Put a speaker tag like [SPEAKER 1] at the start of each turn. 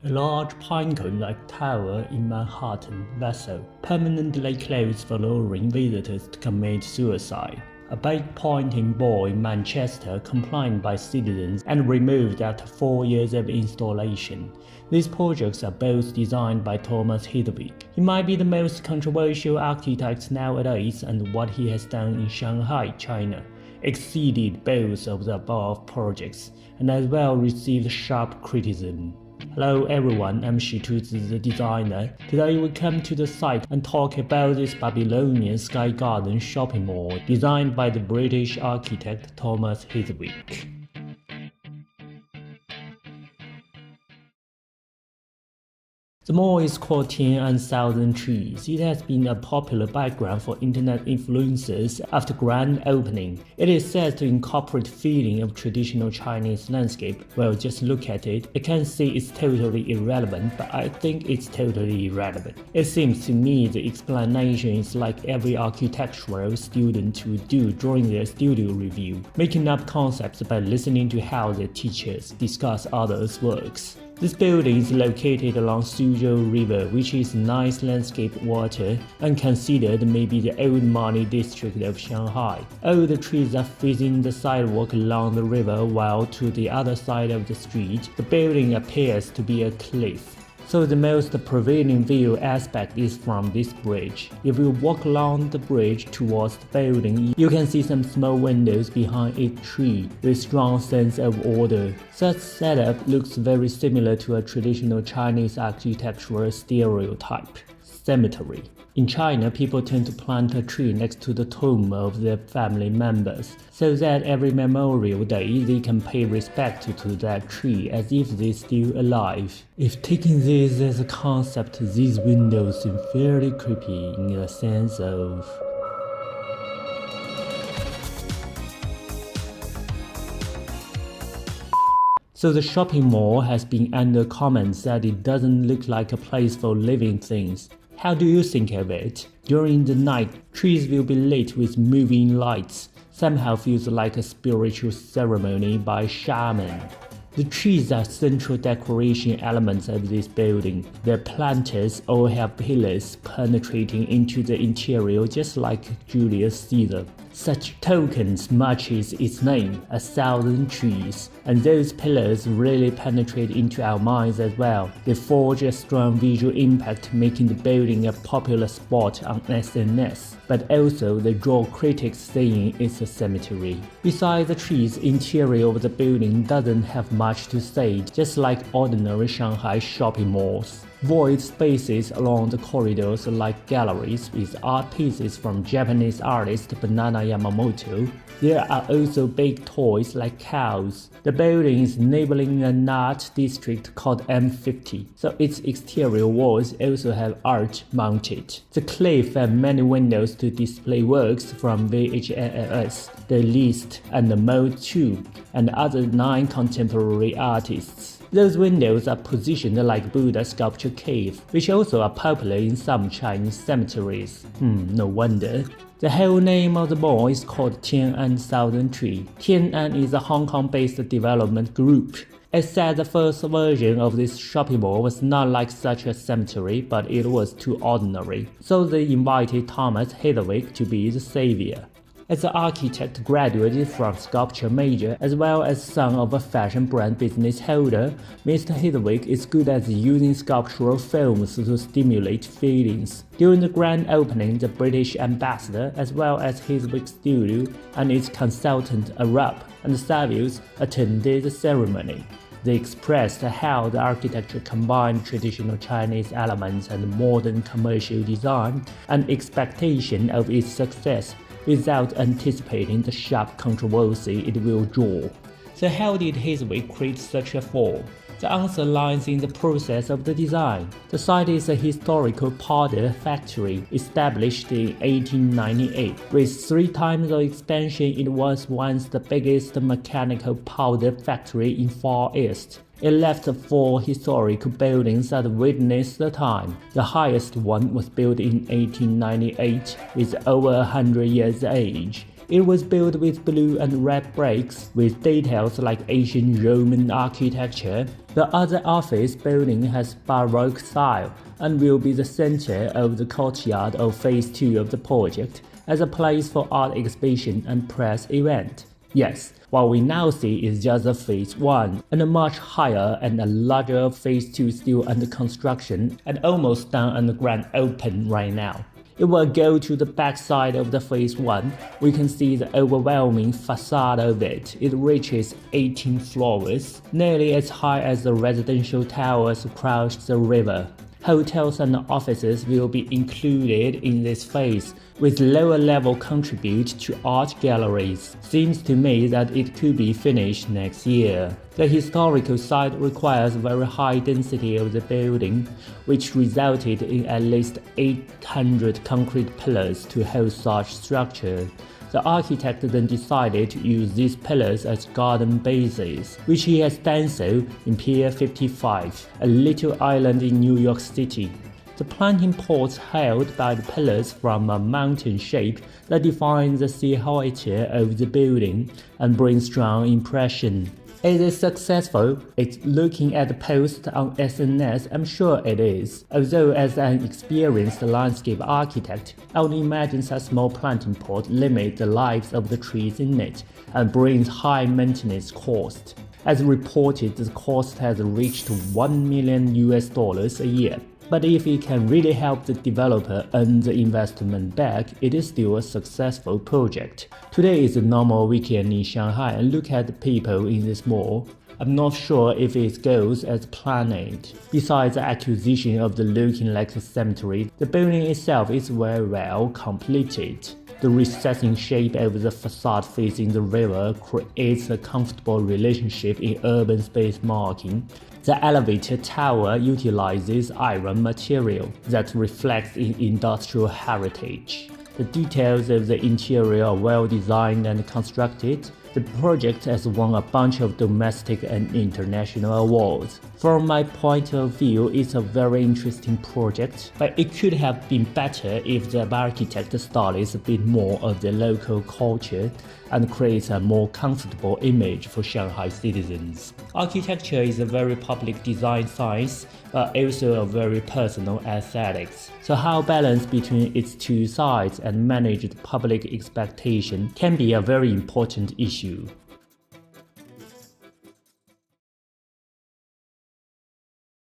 [SPEAKER 1] A large pine-cone-like tower in Manhattan vessel permanently closed for luring visitors to commit suicide. A big pointing ball in Manchester complained by citizens and removed after 4 years of installation. These projects are both designed by Thomas Hedwig. He might be the most controversial architect nowadays, and what he has done in Shanghai, China, exceeded both of the above projects, and as well received sharp criticism. Hello everyone, I'm Shitu, the designer. Today we come to the site and talk about this Babylonian Sky Garden shopping mall designed by the British architect Thomas Hedwig. The mall is called 10,000 Trees. It has been a popular background for internet influencers after grand opening. It is said to incorporate feeling of traditional Chinese landscape. Well, just look at it. I can say it's totally irrelevant, but I think it's totally irrelevant. It seems to me the explanation is like every architectural student would do during their studio review, making up concepts by listening to how their teachers discuss others' works. This building is located along Suzhou River, which is nice landscape water and considered maybe the old money district of Shanghai. All the trees are facing the sidewalk along the river, while to the other side of the street, the building appears to be a cliff. So the most prevailing view aspect is from this bridge. If you walk along the bridge towards the building, you can see some small windows behind each tree with strong sense of order. Such setup looks very similar to a traditional Chinese architectural stereotype: cemetery. In China, people tend to plant a tree next to the tomb of their family members, so that every Memorial Day they can pay respect to that tree as if they're still alive. If taking this as a concept, these windows seem fairly creepy in a sense of... So the shopping mall has been under comments that it doesn't look like a place for living things. How do you think of it? During the night, trees will be lit with moving lights. Somehow feels like a spiritual ceremony by shaman. The trees are central decoration elements of this building. Their planters all have pillars penetrating into the interior just like Julius Caesar. Such tokens matches its name, 1,000 trees, and those pillars really penetrate into our minds as well. They forge a strong visual impact, making the building a popular spot on SNS, but also they draw critics saying it's a cemetery. Besides the trees, interior of the building doesn't have much to say, just like ordinary Shanghai shopping malls. Void spaces along the corridors like galleries with art pieces from Japanese artist Banana Yamamoto. There are also big toys like cows. The building is neighboring an art district called M50, so its exterior walls also have art mounted. The cliff has many windows to display works from VHS, The List, and the Mode 2, and other 9 contemporary artists. Those windows are positioned like Buddha sculpture cave, which also are popular in some Chinese cemeteries. No wonder. The whole name of the mall is called 10,000 Tree. Tian'an is a Hong Kong-based development group. It said the first version of this shopping mall was not like such a cemetery, but it was too ordinary. So they invited Thomas Hedwig to be the savior. As an architect graduated from sculpture major as well as son of a fashion brand business holder, Mr. Hedwig is good at using sculptural films to stimulate feelings. During the grand opening, the British ambassador as well as Hedwig Studio and its consultant Arab and Savius attended the ceremony. They expressed how the architecture combined traditional Chinese elements and modern commercial design, and expectation of its success, without anticipating the sharp controversy it will draw. So how did Hedwig create such a fall? The answer lies in the process of the design. The site is a historical powder factory established in 1898. With 3 times the expansion, it was once the biggest mechanical powder factory in Far East. It left 4 historical buildings that witnessed the time. The highest one was built in 1898 with over 100 years age. It was built with blue and red bricks, with details like ancient Roman architecture. The other office building has Baroque style and will be the center of the courtyard of Phase 2 of the project as a place for art exhibition and press event. Yes, what we now see is just a Phase 1, and a much higher and a larger Phase 2 still under construction and almost done and grand open right now. If we go to the back side of the Phase 1, we can see the overwhelming facade of it. It reaches 18 floors, nearly as high as the residential towers across the river. Hotels and offices will be included in this phase, with lower level contribute to art galleries. Seems to me that it could be finished next year. The historical site requires very high density of the building, which resulted in at least 800 concrete pillars to hold such structure. The architect then decided to use these pillars as garden bases, which he has done so in Pier 55, a little island in New York City. The planting pots held by the pillars form a mountain shape that defines the silhouette of the building and brings strong impression. Is it successful? It's looking at the post on SNS, I'm sure it is. Although as an experienced landscape architect, I would imagine such small planting pot limit the lives of the trees in it and brings high maintenance cost. As reported, the cost has reached $1 million a year. But if it can really help the developer earn the investment back, it is still a successful project. Today is a normal weekend in Shanghai and look at the people in this mall. I'm not sure if it goes as planned. Besides the acquisition of the looking like a cemetery, the building itself is very well completed. The recessing shape of the facade facing the river creates a comfortable relationship in urban space marking. The elevator tower utilizes iron material that reflects in industrial heritage. The details of the interior are well designed and constructed. The project has won a bunch of domestic and international awards. From my point of view, it's a very interesting project, but it could have been better if the architect studies a bit more of the local culture and creates a more comfortable image for Shanghai citizens. Architecture is a very public design science, but also a very personal aesthetics. So how balance between its two sides and manage the public expectation can be a very important issue.